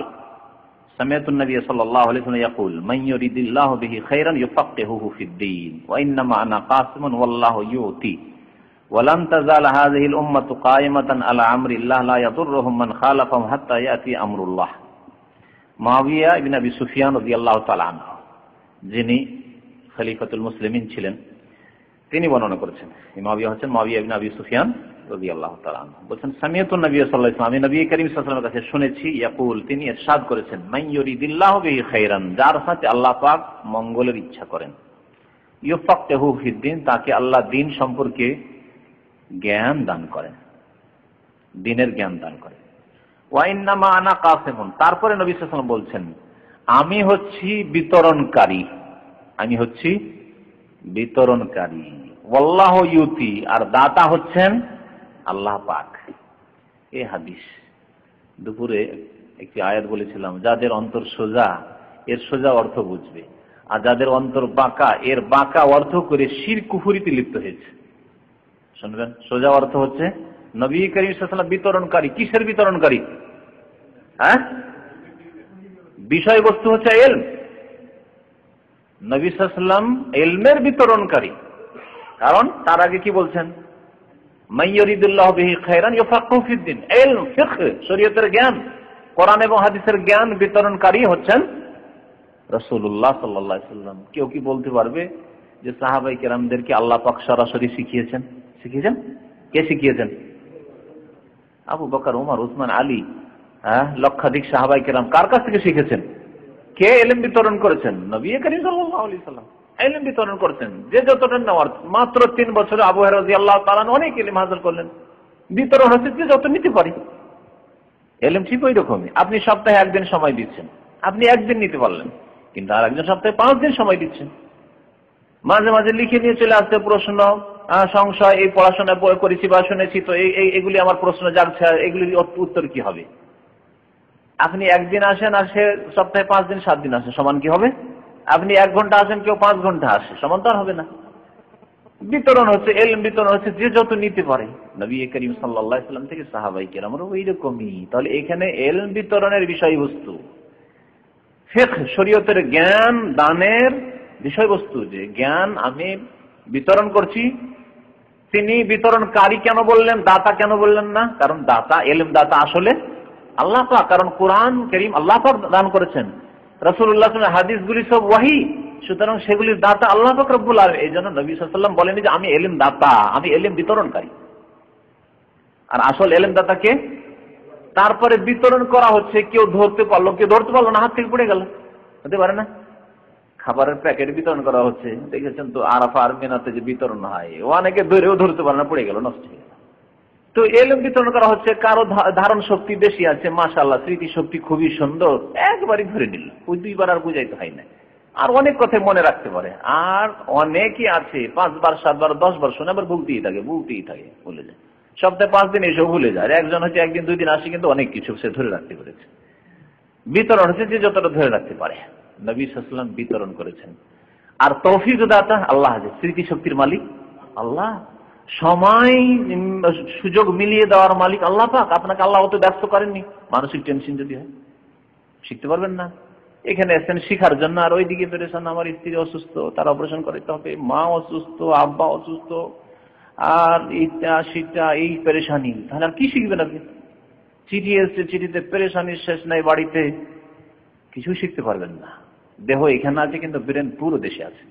سمعت النبي صلى الله عليه وسلم يقول من يريد الله به خيرا يفقهه في الدين وانما انا قاسم والله يؤتي ولن تزال هذه الامه قائمه على امر الله لا يضرهم من خالفهم حتى ياتي امر الله। মুআবিয়া ইবনে আবি সুফিয়ান রাদিয়াল্লাহু তাআলা আনহু, যিনি খলিফাতুল মুসলিমিন ছিলেন, তিনি বর্ণনা করেছেন। মুআবিয়া হচ্ছেন মুআবিয়া ইবনে আবি সুফিয়ান রাদিয়াল্লাহু তাআলা আনহু, বলেন সামিয়াতুন নবী সাল্লাল্লাহু আলাইহি ওয়াসাল্লাম, আমি নবী করিম সাল্লাল্লাহু আলাইহি ওয়াসাল্লামের কাছে শুনেছি, ইয়াকুল, তিনি ইরশাদ করেছেন, মান ইউরিদিল্লাহু বিহি খাইরান, যার সাথে আল্লাহ পাক মঙ্গলের ইচ্ছা করেন, ইউফাক্কিহু ফিদ্দিন, তাকে আল্লাহ দ্বীন সম্পর্কে জ্ঞান দান করেন, দ্বীনের জ্ঞান দান করেন। ওয়া ইন্নামা আনা কাসিমুন, তারপরে নবী সাল্লাল্লাহু আলাইহি ওয়াসাল্লাম বলছেন, আমি হচ্ছি বিতরণকারী, আমি হচ্ছি বিতরণকারী। ওয়াল্লাহু ইউতি, আর দাতা হচ্ছেন আল্লাহ পাক। এই হাদিস দুপুরে একটি আয়াত বলেছিলাম, যাদের অন্তর সোজা এর সোজা অর্থ বুঝবে, আর যাদের অন্তর বাঁকা, এর বাঁকা অর্থ করে শিরক কুফরিতে লিপ্ত হয়েছে। শুনবেন, সোজা অর্থ হচ্ছে নবী করিম সাল্লাল্লাহু আলাইহি ওয়াসাল্লাম বিতরণকারী। কিসের বিতরণকারী? হ্যাঁ, বিষয়বস্তু হচ্ছে ইলম। নবী সাল্লাল্লাহু আলাইহি ওয়াসাল্লাম ইলমের বিতরণকারী। কারণ তার আগে কি বলছেন? মাইয়ুরিদুল্লাহু বিহি খায়রান ইউফাক্কিহু ফিদ্দিন। ইলম, ফিকহ, শরীয়তের জ্ঞান, কোরআন এবং হাদিসের জ্ঞান বিতরণকারী হচ্ছেন রাসূলুল্লাহ সাল্লাল্লাহু আলাইহি ওয়াসাল্লাম। কেউ কি বলতে পারবে যে সাহাবায়ে কেরামদেরকে আল্লাহ পাক সরাসরি শিখিয়েছেন? শিখিয়েছেন? কে শিখিয়েছেন? আবু বকর, ওমর, উসমান, আলী, লক্ষাধিক সাহাবায়ে কেরাম কার কাছ থেকে শিখেছেন? কে ইলম বিতরণ করেছেন? নবী করিম সাল্লাল্লাহু আলাইহি ওয়াসাল্লাম ইলম বিতরণ করেছেন। যে যতটা নেওয়ার, মাত্র 3 বছরে আবু হুরায়রা রাদিয়াল্লাহু তাআলা অনেক ইলম হাসিল করলেন। বিতরণ হচ্ছে যে যত নিতে পারি। ইলম ঠিক ওই রকমই। আপনি সপ্তাহে 1 দিন সময় দিচ্ছেন, আপনি 1 দিন নিতে পারলেন, কিন্তু আর একজন সপ্তাহে 5 দিন সময় দিচ্ছেন। মাঝে মাঝে লিখে নিয়ে চলে আসতে প্রশ্ন, সংশয়, এই পড়াশোনা করেছি বা শুনেছি, তো এগুলি আমার প্রশ্ন জাগছে, এগুলির উত্তর কি হবে? আপনি 1 দিন আসেন আর সে সপ্তাহে 5 দিন 7 দিন আসে, সমান কি হবে? আপনি 1 ঘন্টা আসেন, কেউ 5 ঘন্টা আসে, সমান তো আর হবে না। বিতরণ হচ্ছে, ইলম বিতরণ হচ্ছে যে যত নিতে পারে। নবী করিম সাল্লাল্লাহু আলাইহি ওয়াসাল্লাম থেকে সাহাবায়ে কেরামরা ওইরকমই। তাহলে এখানে ইলম বিতরণের বিষয়বস্তু, ফিকহ, শরীয়তের জ্ঞান দানের বিষয়বস্তু, যে জ্ঞান আমি বিতরণ করছি। তিনি বিতরণকারী কেন বললেন, দাতা কেন বললেন না? কারণ দাতা, ইলম দাতা আসলে আল্লাহ পাক। কারণ কোরআন কারীম আল্লাহ পাক দান করেছেন, রাসূলুল্লাহ সাল্লাল্লাহু আলাইহি ওয়াসাল্লাম হাদিসগুলি সব ওয়াহী, সুতরাং সেগুলির দাতা আল্লাহ পাক রব্বুল আলামিন। এইজন্য নবী সাল্লাল্লাহু আলাইহি ওয়াসাল্লাম বলেন যে আমি ইলম দাতা, আমি ইলম বিতরণকারী। আর আসল ইলম দাতা কে? তারপরে বিতরণ করা হচ্ছে, কেউ ধরতে পারলো, কেউ ধরতে পারলো না, হাত থেকে পড়ে গেল, হতে পারে না? খাবারের প্যাকেট বিতরণ করা হচ্ছে, দেখেছেন তো আরাফা আর মিনাতে যে বিতরণ হয়, অনেকে ধরেও ধরতে পারে না, পড়ে গেল, নষ্ট হয়ে গেল। তো ইলম বিতরণ করা হচ্ছে, কারো ধারণ শক্তি বেশি আছে, মাশাআল্লাহ, স্মৃতি শক্তি খুবই সুন্দর, একবারই ধরে নিল, ওই 2 বার আর বুঝাইতে হয় না, আর অনেক কথা মনে রাখতে পারে। আর অনেকই আছে 5 বার 7 বার 10 বার শুনে আবার ভুলতেই থাকে, ভুলে যায়। সপ্তাহে 5 দিন এসেও ভুলে যায়। একজন হচ্ছে 1 দিন 2 দিন আসে, কিন্তু অনেক কিছু সে ধরে রাখতে পেরেছে। বিতরণ হচ্ছে যে যতটা ধরে রাখতে পারে। নবী সাল্লাল্লাহু আলাইহি ওয়াসাল্লাম বিতরণ করেছেন। আর তৌফিক দাতা আল্লাহ, যে স্মৃতি শক্তির মালিক আল্লাহ, সময় সুযোগ মিলিয়ে দেওয়ার মালিক আল্লাহ পাক। আপনাকে আল্লাহ অত ব্যস্ত করেননি। মানসিক টেনশন যদি হয় শিখতে পারবেন না। এখানে এসেছেন শিখার জন্য, আর ওইদিকে পেরেছেন আমার স্ত্রী অসুস্থ, তার অপারেশন করাতে হবে, মা অসুস্থ, আব্বা অসুস্থ, আর এইটা সেটা, এই পেরেশানি, তাহলে আর কি শিখবেন আপনি? চিঠি এসছে, চিঠিতে পেরেশানির শেষ নাই, বাড়িতে কিছু শিখতে পারবেন না। দেহ এখানে আছে, কিন্তু ব্রেন পুরো দেশে আছে।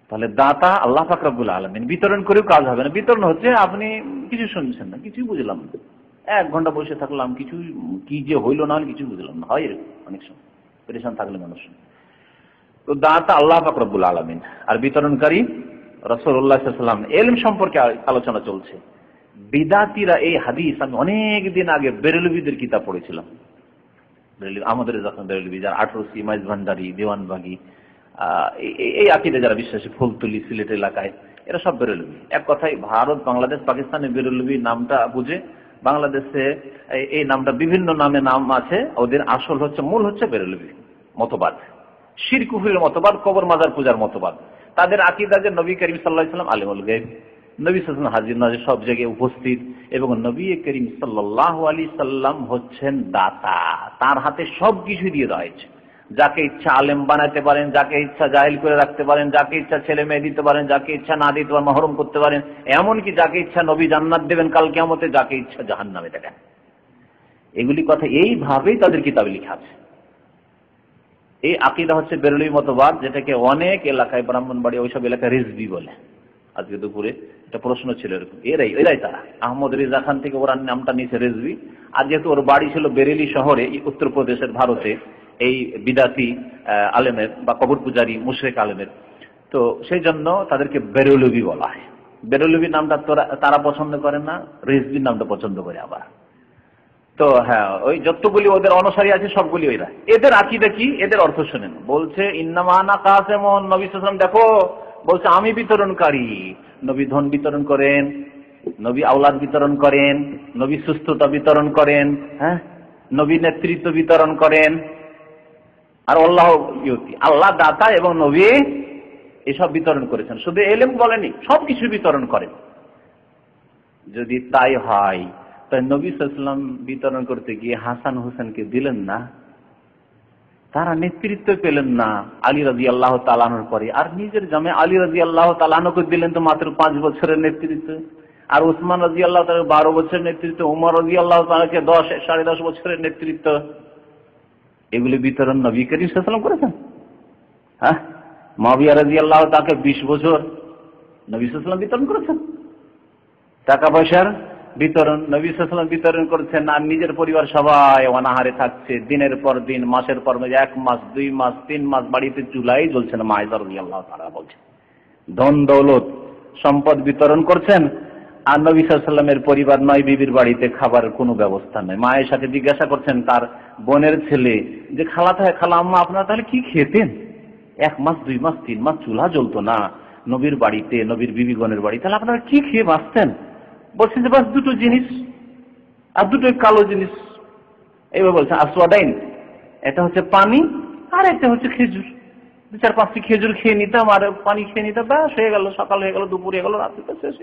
তাহলে দাতা আল্লাহ পাক রব্বুল আলামিন। বিতরণ করেও কাজ হবে না। বিতরণ হচ্ছে আপনি কিছু শুনছেন না, কিছুই বুঝলাম না, 1 ঘন্টা বসে থাকলাম, কিছু কি যে হইলো না হলো কিছু বুঝলাম না, হয় এরকম অনেক সময় পেরেশান থাকলে মানুষ। তো দাতা আল্লাহ পাক রব্বুল আলামিন, আর বিতরণকারী রাসূলুল্লাহ সাল্লাল্লাহু আলাইহি ওয়াসাল্লাম। ইলম সম্পর্কে আলোচনা চলছে। বিদাতিরা এই হাদিস, আমি অনেক দিন আগে বেরেলভিদের কিতাব পড়েছিলাম, আমাদের যখন বেরেলভি, যারা 18 মাইজ ভান্ডারি, দেওয়ানবাগি, এই আকীদা যারা বিশ্বাসী, ফুলতলি, সিলেট এলাকায়, এরা সব বেরেলভি। এক কথায় ভারত, বাংলাদেশ, পাকিস্তানে বেরেলভি নামটা বুঝে, বাংলাদেশে এই নামটা বিভিন্ন নামে নাম আছে, ওদের আসল হচ্ছে, মূল হচ্ছে বেরেলভি মতবাদ, শিরক কুফরের মতবাদ, কবর মাজার পূজার মতবাদ। তাদের আকীদা যে নবী করিম সাল্লাল্লাহু আলাইহি ওয়াসাল্লাম আলিমুল গায়ব, নবী সাল্লাল্লাহু আলাইহি ওয়াসাল্লাম হাজির নাজির সব জায়গায় উপস্থিত, এবং নবী করিম সাল্লাল্লাহু আলাইহি সাল্লাম হচ্ছেন দাতা, তার হাতে সবকিছু দিয়ে দেওয়া হয়েছে। যাকে ইচ্ছা আলেম বানাতে পারেন, যাকে ইচ্ছা জাহিল করে রাখতে পারেন, যাকে ইচ্ছা ছেলে মেয়ে দিতে পারেন, যাকে ইচ্ছা না দিতে পারেন, মাহরুম করতে পারেন, এমনকি যাকে ইচ্ছা নবী জান্নাত দেবেন কাল কিয়ামতে, যাকে ইচ্ছা জাহান্নামে দেবেন। এগুলি কথা এইভাবেই তাদের কিতাবে লেখা আছে। এই আকীদা হচ্ছে বেরেলভি মতবাদ, যেটাকে অনেক এলাকায়, ব্রাহ্মণবাড়ি ওইসব এলাকায় রিজভি বলে। আজকে দুপুরে একটা প্রশ্ন ছিল এরকম, এরাই তারা, আহমদ রেজা খান থেকে ওরা নামটা নিয়েছে রিজভি। আর যেহেতু ওর বাড়ি ছিল বেরেলি শহরে, উত্তরপ্রদেশের, ভারতে, এই বিদাতি আলেমের বা কবর পূজারী মুশরিক আলেমের, তো সেই জন্য তাদেরকে বেরেলভি বলা হয়। বেরেলভি নামটা তারা পছন্দ করে না, রিজভির নামটা পছন্দ করে আবার। তো হ্যাঁ, ওই যতগুলি ওদের অনুসারী আছে সবগুলি ওইরা। এদের আকীদা কি, এদের অর্থ শুনেন। বলছে ইন্নামা আনা কাসিমুন, নবী সাল্লাল্লাহু আলাইহি ওয়াসাল্লাম দেখো বলছে আমি বিতরণকারী। নবী ধন বিতরণ করেন, নবী আওলাদ বিতরণ করেন, নবী সুস্থতা বিতরণ করেন, হ্যাঁ, নবী নেতৃত্ব বিতরণ করেন, আর আল্লাহ ইউতি, আল্লাহ দাতা এবং নবী এসব বিতরণ করেছেন। শুধু এলেম বলেনি, সবকিছু বিতরণ করেন। যদি তাই হয় তাই নবী সাল্লাল্লাহু আলাইহি ওয়াসাল্লাম বিতরণ করতে গিয়ে হাসান হোসেনকে দিলেন না? তারা নেতৃত্ব পেলেন না আলী রাদিয়াল্লাহু তাআলা আনহুর পরে, আর নিজের জামে আলী রাদিয়াল্লাহু তাআলা আনহুকে দিলেন তো মাত্র 5 বছরের নেতৃত্ব, আর উসমান রাদিয়াল্লাহু তাআলা 12 বছরের নেতৃত্ব, উমর রাদিয়াল্লাহু তাআলাকে 10 10.5 বছরের নেতৃত্ব। এগুলি বিতরণ নবী করিম সাল্লাল্লাহু আলাইহি ওয়াসাল্লাম করেছেন? হ্যাঁ, মুআবিয়া রাদিয়াল্লাহু তাআলাকে 20 বছর নবী সাল্লাল্লাহু আলাইহি ওয়াসাল্লাম বিতরণ করেছেন। টাকা পয়সার বিতরণ নবী সাল্লাল্লাহু আলাইহি ওয়াসাল্লাম বিতরণ করেছেন, আর নিজের পরিবার সবাই অনাহারে থাকছে, দিনের পর দিন, মাসের পর মাস, 1 মাস 2 মাস 3 মাস বাড়িতে চুলাই জ্বলছে না। মা আয়েশা রাদিয়াল্লাহু তাআলা বলছেন, ধন দৌলত সম্পদ বিতরণ করছেন, আর নবী সাল্লাল্লাহু আলাইহি ওয়াসাল্লামের পরিবার নয় বিবির বাড়িতে খাবারের কোনো ব্যবস্থা নেই। মা আয়েশাকে জিজ্ঞাসা করছেন তার বোনের ছেলে যে, খালা আম্মা আপনারা তাহলে কি খেতেন? 1 মাস 2 মাস 3 মাস চুলা জ্বলতো না নবীর বাড়িতে, নবীর বিবিগণের বাড়ি, তাহলে আপনারা কি খেয়ে বাঁচতেন? বলছেন যে বাস 2টো জিনিস, আর 2টোই কালো জিনিস। এইভাবে বলছেন আসওয়াদাইন, এটা হচ্ছে পানি আর একটা হচ্ছে খেজুর। 2-4-5টি খেজুর খেয়ে নিতাম আর পানি খেয়ে নিতাম, ব্যাস হয়ে গেল, সকাল হয়ে গেল, দুপুর হয়ে গেল, রাত্রি তো শেষ।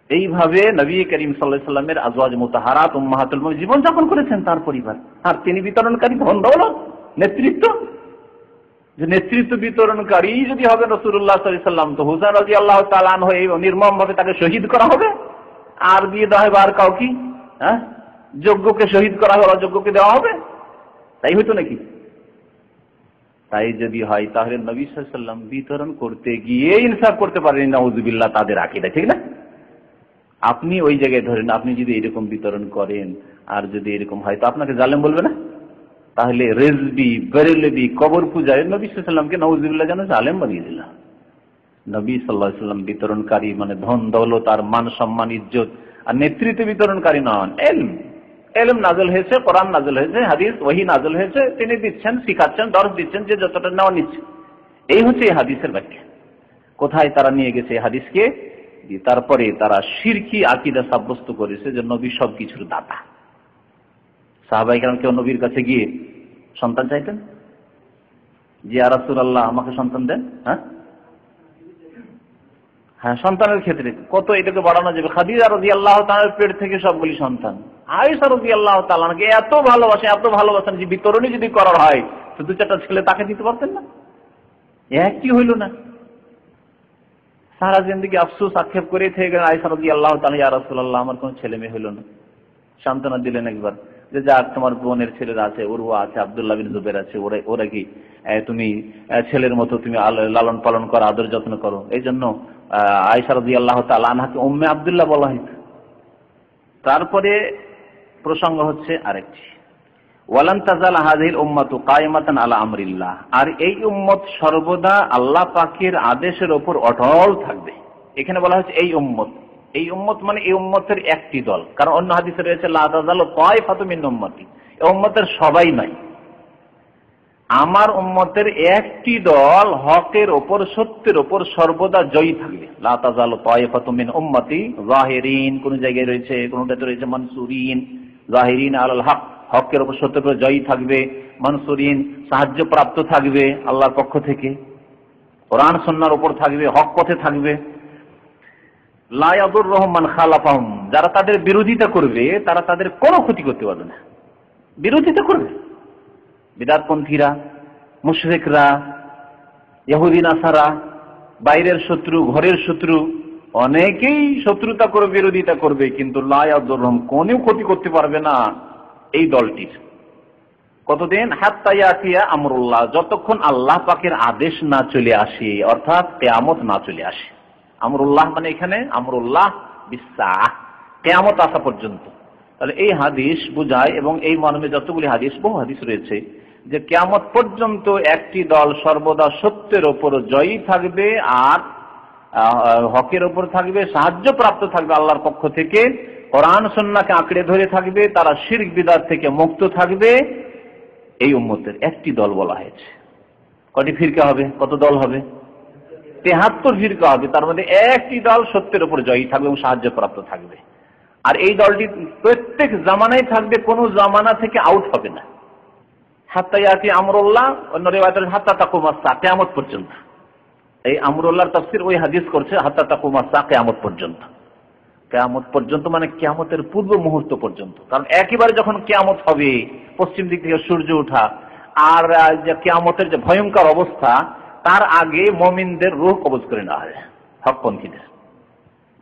এইভাবে নবী করিম সাল্লাল্লাহু আলাইহি ওয়াসাল্লামের আজওয়াজ মুতাহারাত উম্মাহাতুল মুমিনিন জীবন যাপন করেছেন তার পরিবার। আর তিনি বিতরণকারী, ধন দৌলত, নেতৃত্ব। যে নেতৃত্ব বিতরণকারী যদি হবে রাসূলুল্লাহ সাল্লাল্লাহু আলাইহি ওয়াসাল্লাম, তো হুসাইন রাদিয়াল্লাহু তাআলা আনহু নির্মম ভাবে তাকে শহীদ করা হবে, আর দিয়ে দেওয়া হবে আর কাউকে? হ্যাঁ, যোগ্যকে শহীদ করা হবে, অযোগ্যকে দেওয়া হবে? তাই হইতো নাকি? তাই যদি হয় তাহলে নবী সাল্লাল্লাহু আলাইহি ওয়াসাল্লাম বিতরণ করতে গিয়ে ইনসাফ করতে পারেন, নাউযুবিল্লাহ, তাদের আকীদা ঠিক না। আপনি ওই জায়গায় ধরেন, আপনি যদি এরকম বিতরণ করেন আর যদি এরকম হয় তো আপনাকে জালেম বলবে না? তাহলে রেজবি, বেরেলবি, কবর পূজায় নবী সাল্লাল্লাহু আলাইহি ওয়াসাল্লামকে নাউযুবিল্লাহ যেন জালেম বানিয়ে দিল। নবী সাল্লাল্লাহু আলাইহি ওয়াসাল্লাম বিতরণকারী মানে ধন দৌলত আর মান সম্মান ইজ্জত আর নেতৃত্ব বিতরণকারী নন। এলম নাযিল হয়েছে, কোরআন নাযিল হয়েছে, হাদিস ওহী নাযিল হয়েছে, তিনি দিচ্ছেন, শিখাচ্ছেন, দর্শ দিচ্ছেন, যে যতটা নেওয়া নিচ্ছে। এই হচ্ছে এই হাদিসের ব্যাখ্যা। কোথায় তারা নিয়ে গেছে এই হাদিসকে? তারপরে তারা শিরকি আকীদা সাব্যস্ত করেছে যে নবী সবকিছুর দাতা। সাহাবায়ে কেরাম কেউ নবীর কাছে গিয়ে সন্তান চাইতেন যে ইয়া রাসূলুল্লাহ আমাকে সন্তান দেন? হ্যাঁ, সন্তানের ক্ষেত্রে কত এটাকে বাড়ানো যাবে। খাদিজা রাদিয়াল্লাহু তাআলার পেট থেকে সবগুলি সন্তান। আয়েশা রাদিয়াল্লাহু তাআলাকে এত ভালোবাসেন যে বিতরণই যদি করার হয় তো 2-4টা ছেলে তাকে দিতে পারতেন না? একই হইল না। সারা জিন্দেগি আফসোস আক্ষেপ করে থেকে গেলেন আয়েশা রাদিয়াল্লাহু তাআলা, ইয়া রাসূলুল্লাহ আমার কোনো ছেলে মেয়ে হইল না। সান্ত্বনা দিলেন একবার যে যাক তোমার বোনের ছেলেরা আছে, উরওয়া আছে, আব্দুল্লাহ বিন জুবাইর আছে, ওরা কি তুমি ছেলের মতো তুমি লালন পালন করো, আদর যত্ন করো। এই জন্য আয়েশা রাদিয়াল্লাহু তাআলা আনহাকে উম্মে আব্দুল্লাহ বলা হয়েছে। তারপরে প্রসঙ্গ হচ্ছে আরেকটি, ওয়ালান তাজাল হাযিহিল উম্মাতু কায়িমাতান আলা আমরিল্লাহ, আর এই উম্মত সর্বদা আল্লাহ পাকের আদেশের উপর অটল থাকবে। এখানে বলা হচ্ছে এই উম্মত, এই উম্মত মানে এই উম্মতের একটি দল, কারণ অন্য হাদিসে রয়েছে লা তাজালু তায়ফাতুম মিন উম্মতি, এই উম্মতের সবাই নয়, আমার উম্মতের একটি দল হকের ওপর, সত্যের ওপর সর্বদা জয়ী থাকবে। লা তাজালু তায়ফাতুম মিন উম্মতি যাহিরিন, কোন জায়গায় রয়েছে, কোনটাতে রয়েছে মানসুরিন, যাহিরিন আলাল হক, হকের ওপর সত্যের উপর জয়ী থাকবে, মানসুরিন সাহায্য প্রাপ্ত থাকবে আল্লাহর পক্ষ থেকে, কোরআন সুন্নাহর উপর থাকবে, হক পথে থাকবে। লা ইয়াদুররুহুম মান খালাফাহুম, যারা তাদের বিরোধিতা করবে তারা তাদের কোনো ক্ষতি করতে পারবে না। বিরোধিতা করবে বিদআতপন্থীরা, মুশরিকরা, ইহুদি নাসারা, বাইরের শত্রু, ঘরের শত্রু, অনেকেই শত্রুতা করবে, বিরোধিতা করবে, কিন্তু লা ইয়াদুররুহুম, কোনো ক্ষতি করতে পারবে না এই দলটির। কতদিন? হাত্তা ইয়াতিয়া আমরুল্লাহ, যতক্ষণ আল্লাহ পাকের আদেশ না চলে আসে, অর্থাৎ কিয়ামত না চলে আসে। আমরুল্লাহ মানে এখানে আমরুল্লাহ বিসসাহ, কিয়ামত আসা পর্যন্ত। তাহলে এই হাদিস বোঝায়, এবং এই মর্মে যতগুলি হাদিস, বহু হাদিস রয়েছে, যে কিয়ামত পর্যন্ত একটি দল সর্বদা সত্যের ওপর জয়ী থাকবে, আর হকের ওপর থাকবে, সাহায্য প্রাপ্ত থাকবে আল্লাহর পক্ষ থেকে, কোরআন সুন্নাহকে আঁকড়ে ধরে থাকবে, তারা শিরক বিদআত থেকে মুক্ত থাকবে। এই উম্মতের একটি দল বলা হয়েছে। কয়টি ফিরকা হবে? কত দল হবে? 73 ফিরকা হবে। তার মধ্যে একটি দল সত্যের উপর জয়ী থাকবে এবং সাহায্য প্রাপ্ত থাকবে, আর এই দলটি প্রত্যেক জামানায় থাকবে, কোন জামানা থেকে আউট হবে না। হাত্তা ইয়াতি আমরুল্লাহ, অন্য রিওয়ায়াতে হাত্তা তাকুমাস সা, কিয়ামত পর্যন্ত। এই আমরুল্লাহর তাফসীর ওই হাদিস করছে হাত্তা তাকুমাস সা, কিয়ামত পর্যন্ত। কিয়ামত পর্যন্ত মানে কিয়ামতের পূর্ব মুহূর্ত পর্যন্ত। কারণ একেবারে যখন কিয়ামত হবে, পশ্চিম দিক থেকে সূর্য ওঠা, আর যে কিয়ামতের যে ভয়ঙ্কর অবস্থা, তার আগে মুমিনদের রূহ কবজ করে নেওয়া হয়, হকপন্থীদের,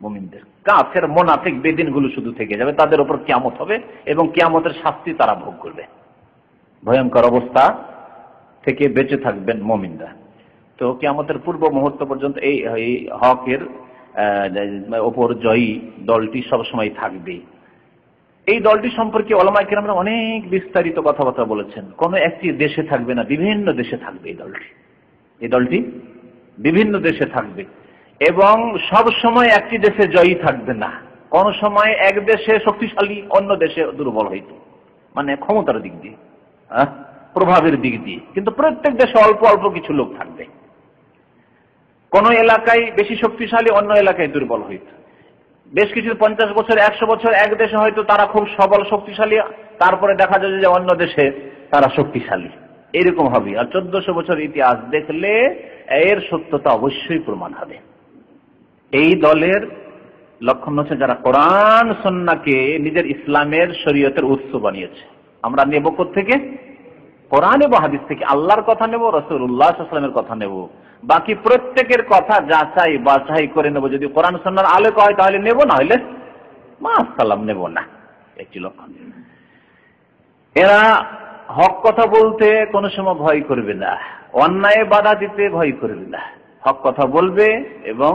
মুমিনদের। কাফের মুনাফিক বেদিনগুলো শুধু থেকে যাবে, তাদের উপর কিয়ামত হবে এবং কিয়ামতের শাস্তি তারা ভোগ করবে। ভয়ঙ্কর অবস্থা থেকে বেঁচে থাকবেন মুমিনরা। তো কিয়ামতের পূর্ব মুহূর্ত পর্যন্ত এই হকের ওপর জয়ী দলটি সবসময় থাকবে। এই দলটি সম্পর্কে উলামায়ে কেরামরা অনেক বিস্তারিত কথাবার্তা বলেছেন। কোন একটি দেশে থাকবে না, বিভিন্ন দেশে থাকবে এই দলটি। এই দলটি বিভিন্ন দেশে থাকবে এবং সব সময় একটি দেশে জয়ী থাকবে না। কোন সময় এক দেশে শক্তিশালী, অন্য দেশে দুর্বল হইত, মানে ক্ষমতার দিক দিয়ে, প্রভাবের দিক দিয়ে। কিন্তু প্রত্যেক দেশে অল্প অল্প কিছু লোক থাকবে। কোন এলাকায় বেশি শক্তিশালী, অন্য এলাকায় দুর্বল হইত। বেশ কিছু 50 বছর 100 বছর এক দেশে হয়তো তারা খুব সবল শক্তিশালী, তারপরে দেখা যায় যে অন্য দেশে তারা শক্তিশালী, এরকম হবে। আর 1400 বছর ইতিহাস দেখলে এর সত্যতা অবশ্যই প্রমাণ হবে। এই দলের লক্ষণ হচ্ছে যারা কোরআন সুন্নাহকে নিজের ইসলামের শরীয়তের উৎস বানিয়েছে। আমরা নেব কোত্থেকে? কোরআন এবং হাদিস থেকে। আল্লাহর কথা নেব, রাসূলুল্লাহ সাল্লাল্লাহু আলাইহি ওয়াসাল্লামের কথা নেব, বাকি প্রত্যেকের কথা যাচাই বাছাই করে নেব। যদি কোরআন সুন্নাহর আলোক হয় তাহলে নেব, না হলে মাশাআল্লাহ নেব না। একটি লক্ষণ। এরা হক কথা বলতে কোনো সময় ভয় করবে না, অন্যায় বাধা দিতে ভয় করবে না। হক কথা বলবে এবং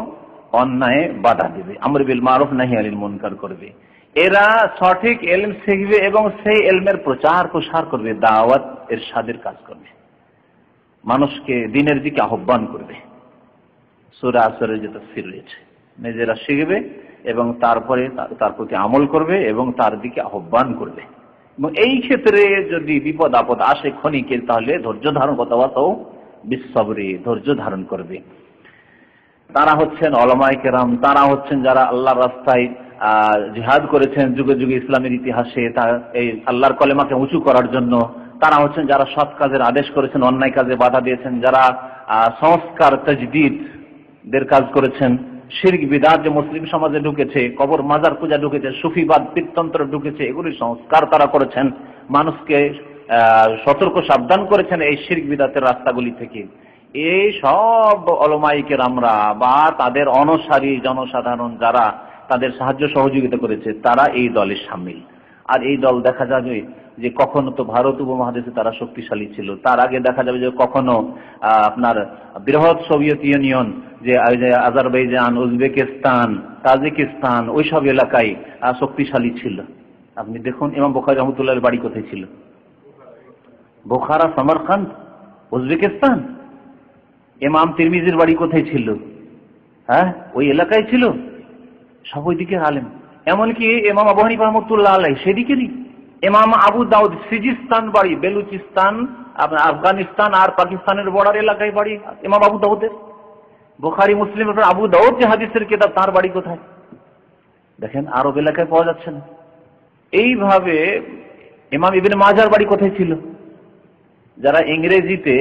অন্যায় বাধা দিবে, আমর বিল মারুফ নাহি আনিল মুনকার করবে। এরা সঠিক ইলম শিখবে এবং সেই ইলমের প্রচার প্রসার করবে, দাওয়াত ইরশাদের কাজ করবে, মানুষকে দ্বীনের দিকে আহ্বান করবে। সূরা আসরের যে তাফসীর রয়েছে, নিজেরা শিখবে এবং তারপরে তার প্রতি আমল করবে এবং তার দিকে আহ্বান করবে। এবং এই ক্ষেত্রে যদি বিপদ আপদ আসে ক্ষণিকের, তাহলে ধৈর্য ধারণ করতে হবে, বিসবরি, ধৈর্য ধারণ করবে। তারা হচ্ছেন উলামায়ে কেরাম, তারা হচ্ছেন যারা আল্লাহর রাস্তায় জিহাদ করেছেন যুগে যুগে ইসলামের ইতিহাসে, এই আল্লাহর কলেমাকে উঁচু করার জন্য। তারা হচ্ছেন যারা সৎ কাজের আদেশ করেছেন, অন্যায় কাজে বাধা দিয়েছেন, যারা সংস্কার তাজদীদের কাজ করেছেন। শিরক বিদআত যে মুসলিম সমাজে ঢুকেছে, কবর মাজার পূজা ঢুকেছে, সুফিবাদ পীরতন্ত্র ঢুকেছে, এগুলির সংস্কার তারা করেছেন, মানুষকে সতর্ক সাবধান করেছেন এই শিরক বিদআতের রাস্তাগুলি থেকে। এই সব উলামায়ে কেরামরা বা তাদের অনুসারী জনসাধারণ যারা তাদের সাহায্য সহযোগিতা করেছে, তারা এই দলের শামিল। আর এই দল দেখা যাবে যে কখনো তো ভারত উপমহাদেশে তারা শক্তিশালী ছিল, তার আগে দেখা যাবে যে কখনো আপনার বৃহৎ সোভিয়েত ইউনিয়ন যে আজারবাইজান, উজবেকিস্তান, তাজিকিস্তান, ওইসব এলাকায় শক্তিশালী ছিল। আপনি দেখুন ইমাম বুখারী রাহমাতুল্লাহর বাড়ি কোথায় ছিল? Bukhara, Samarkand, Uzbekistan. ইমাম তিরমিজির বাড়ি কোথায় ছিল? ওই এলাকায় ছিল। সব ওই দিকের আলেম। এমনকি ইমাম আবু হানিফা রাহমাতুল্লাহ আলাইহি সেদিকেরই। ইমাম আবু দাউদ সিজিস্তান বাড়ি, বেলুচিস্তান, আপনার আফগানিস্তান আর পাকিস্তানের বর্ডার এলাকায় বাড়ি ইমাম আবু দাউদের। বুখারী মুসলিমের পর আবু দাউদ যে হাদিসের কিতাব, তার বাড়ি কোথায়? দেখেন আরব এলাকায় পাওয়া যাচ্ছে না। এইভাবে ইমাম ইবনে মাজার বাড়ি কোথায় ছিল? যারা ইংরেজিতে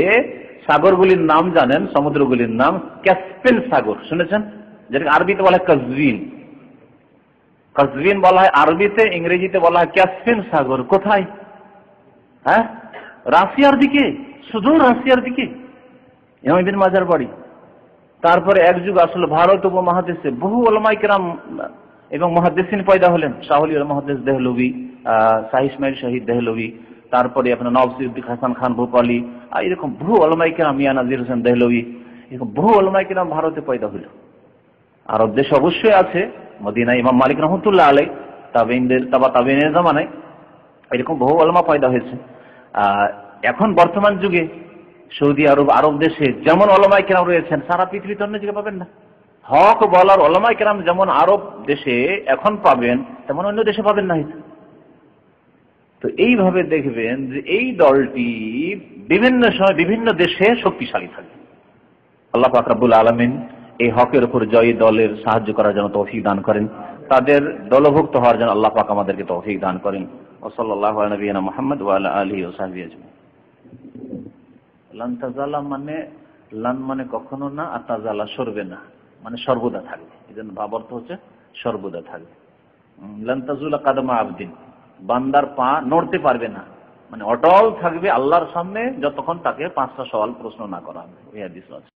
সাগরগুলির নাম জানেন, সমুদ্রগুলির নাম, ক্যাসপিয়ান সাগর শুনেছেন, যেটাকে আরবিতে বলা হয় কাজভিন। কাজভিন বলা হয় আরবিতে, ইংরেজিতে বলা হয় ক্যাসপিয়ান সাগর। কোথায়? রাশিয়ার দিকে, শুধু রাশিয়ার দিকে ইমাম ইবনে মাজার বাড়ি। তারপরে এক যুগ আসলে ভারত উপমহাদেশে বহু উলামায়ে কেরাম এবং মুহাদ্দিসিন পয়দা হলেন। শাহুল মুহাদ্দিস দেহলভী, শাহ ইসমাইল শহীদ দেহলভী, তারপরে আপনার নওয়াব সিদ্দিক হাসান খান ভোপালী, এরকম বহু উলামায়ে কেরাম, মিয়া নাজির হোসেন দেহলভী, এরকম বহু উলামায়ে কেরাম ভারতে পয়দা হলো। আরব দেশে অবশ্যই আছে, মদিনায় ইমাম মালিক রহমতুল্লাহ আলাইহি, তাবেঈনের জামানায় এরকম বহু উলামা পয়দা হয়েছে। এখন বর্তমান যুগে সৌদি আরব, আরব দেশে যেমন উলামায়ে কেরাম রয়েছেন, সারা পৃথিবীতে অন্য জায়গায় পাবেন না। হক বলার উলামায়ে কেরাম যেমন আরব দেশে এখন পাবেন, তেমন অন্য দেশে পাবেন না। তো এইভাবে দেখবেন যে এই দলটি বিভিন্ন সময় বিভিন্ন দেশে শক্তিশালী থাকে। আল্লাহ পাক রব্বুল আলামিন এই হকের উপর জয়ী দলের সাহায্য করার জন্য তৌফিক দান করেন, তাদের দলভুক্ত হওয়ার জন্য আল্লাহ পাক আমাদেরকে তৌফিক দান করেন। ওয়া সাল্লাল্লাহু আলা নবিয়িনা মুহাম্মদ ওয়া আলা আলিহি ওয়া সাহবিহি আজমাইন। লান তাজালা মানে, লান মানে কখনো না, আর তাজালা সরবে না মানে সর্বদা থাকবে। এই জন্য ভাব অর্থ হচ্ছে সর্বদা থাকবে। লান তাজুলা কাদমা আবদিন, বান্দার পা নড়তে পারবে না, মানে অটল থাকবে আল্লাহর সামনে যতক্ষণ তাকে 5টা সওয়াল প্রশ্ন না করা হবে। এই হাদিস আছে।